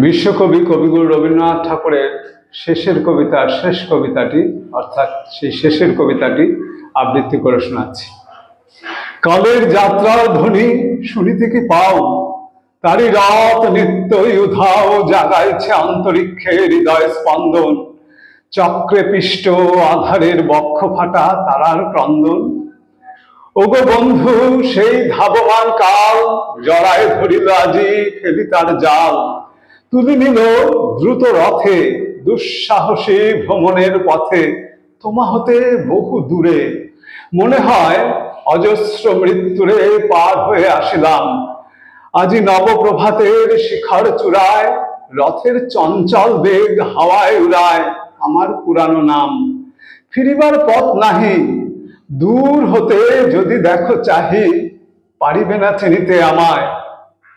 বিশ্বকবি কবিগুরু রবীন্দ্রনাথ ঠাকুরের শেষের কবিতার শেষ কবিতাটি অর্থাৎ সেই শেষের কবিতাটি আবৃত্তি করে শোনাচ্ছি। কালের যাত্রার ধ্বনি শুনিতে কি পাও, তারি রাত নিত্যই উধাও, জাগাইছে অন্তরিক্ষে হৃদয় স্পন্দন, চক্রে পিষ্ট আধারের বক্ষ ফাটা তারার ক্রন্দন। ওগো বন্ধু সেই ধাবমান কাল, জড়ায় ধরিল আজি ফেলি তার জাল, তুলি নিল দ্রুত রথে দুঃসাহসী ভ্রমণের পথে, তোমা হতে বহু দূরে। মনে হয় অজস্র মৃত্যুরে পার হয়ে আসিলাম, আজি নবপ্রভাতের শিখর চূড়ায়, রথের চঞ্চল বেগ হাওয়ায় উড়ায় আমার পুরানো নাম। ফিরিবার পথ নাহি, দূর হতে যদি দেখো চাহি, পারিবে না চিনিতে আমায়,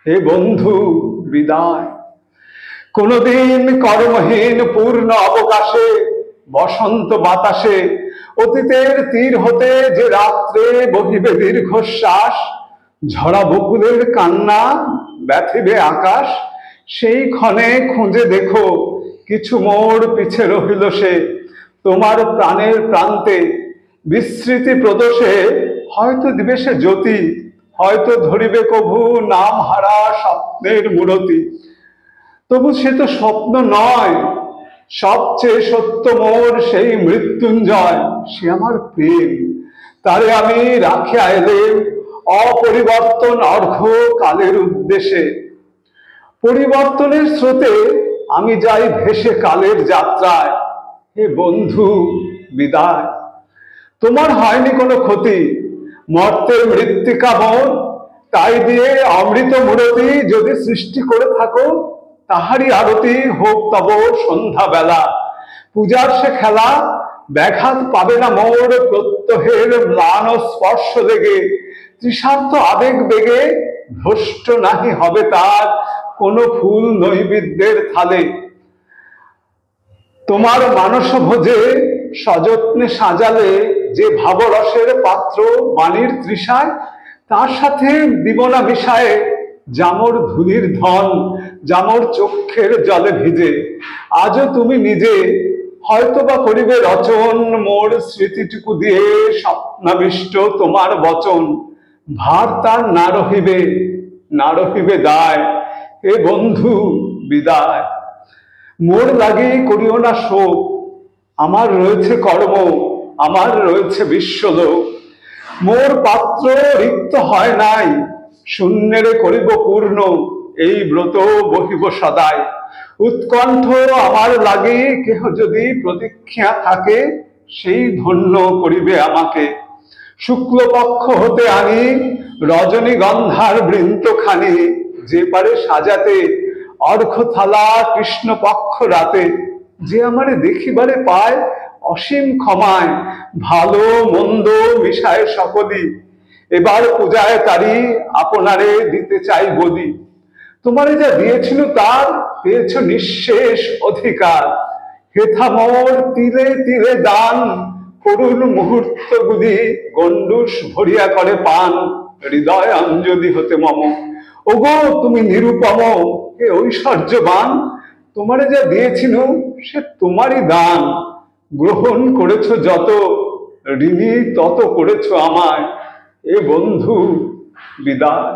হে বন্ধু বিদায়। কোনদিন কর্মহীন পূর্ণ অবকাশে, বসন্ত বাতাসে, অতীতের তীর হতে যে রাত্রে বহিবে দীর্ঘশ্বাস, ঝরা বকুলের কান্না ব্যথিবে আকাশ, সেই ক্ষণে খুঁজে দেখো কিছু মোর পিছে রহিল সে, তোমার প্রাণের প্রান্তে বিস্মৃতি প্রদোষে, হয়তো দিবে সে জ্যোতি, হয়তো ধরিবে কভু নাম হারা স্বপ্নের মূরতি। তবু সে তো স্বপ্ন নয়, সবচেয়ে সত্য মোর সেই মৃত্যুঞ্জয়, সে আমার প্রেম, তারে আমি রাখিয়া এলেম অপরিবর্তন অর্ঘ্য কালের উদ্দেশ্যে। পরিবর্তনের স্রোতে আমি যাই ভেসে কালের যাত্রায়, হে বন্ধু বিদায়। তোমার হয়নি কোনো ক্ষতি, মর্তের মৃত্তিকা মোর, তাই দিয়ে অমৃত মূরতি যদি সৃষ্টি করে থাকো, তাহারই আরতি হোক তব সন্ধ্যা বেলা। পূজার সে খেলা ব্যাঘাত পাবে না মোর প্রত্যহের ম্লান স্পর্শ লেগে, তৃষার্থ আবেগ বেগে ভ্রষ্ট নাহি হবে তার কোনো ফুল নৈবেদ্যের থালে। তোমার মানস ভোজে সযত্নে সাজালে যে ভাবরসের পাত্র বাণীর তৃষায়, তার সাথে দিব না মিশায়ে জামর ধুলির ধন, জামর চক্ষের জলে ভিজে। আজও তুমি নিজে হয়তোবা করিবে রচন মোর স্মৃতিটুকু দিয়ে স্বপ্নাবিষ্ট তোমার বচন, ভার তার না রহিবে, না রহিবে দায়, হে বন্ধু বিদায়। মোর লাগি করিও না শোক, আমার রয়েছে কর্ম, আমার রয়েছে বিশ্বলোক, মোর পাত্র রিক্ত হয় নাই, শূন্যেরে করিব পূর্ণ, এই ব্রত বহিব সদাই। উৎকণ্ঠ আমার লাগি কেহ যদি প্রতীক্ষা থাকে, সেই ধন্য করিবে আমাকে। শুক্লপক্ষ হতে আনি রজনীগন্ধার বৃন্তখানি, যে পারে সাজাতে অর্ঘ্য থালা কৃষ্ণপক্ষ রাতে, যে আমারে দেখিবারে পায় অসীম ক্ষমায়, ভালো মন্দ মিশায় সকলই, এবার পূজায় তারি আপনারে দিতে চাই বলি। তোমারে যা দিয়েছিল তার পেয়েছ নিঃশেষ অধিকার, হেথা মোর তিলে তিলে দান, করুণ মুহূর্তগুলি গণ্ডূষ ভরিয়া করে পান, হৃদয় অঞ্জলি হতে মম। ওগো তুমি নিরুপম, হে ঐশ্বর্যবান, তোমারে যা দিয়েছিল সে তোমারই দান, গ্রহণ করেছ যত, ঋণী তত করেছ আমায়, এ বন্ধু বিদায়।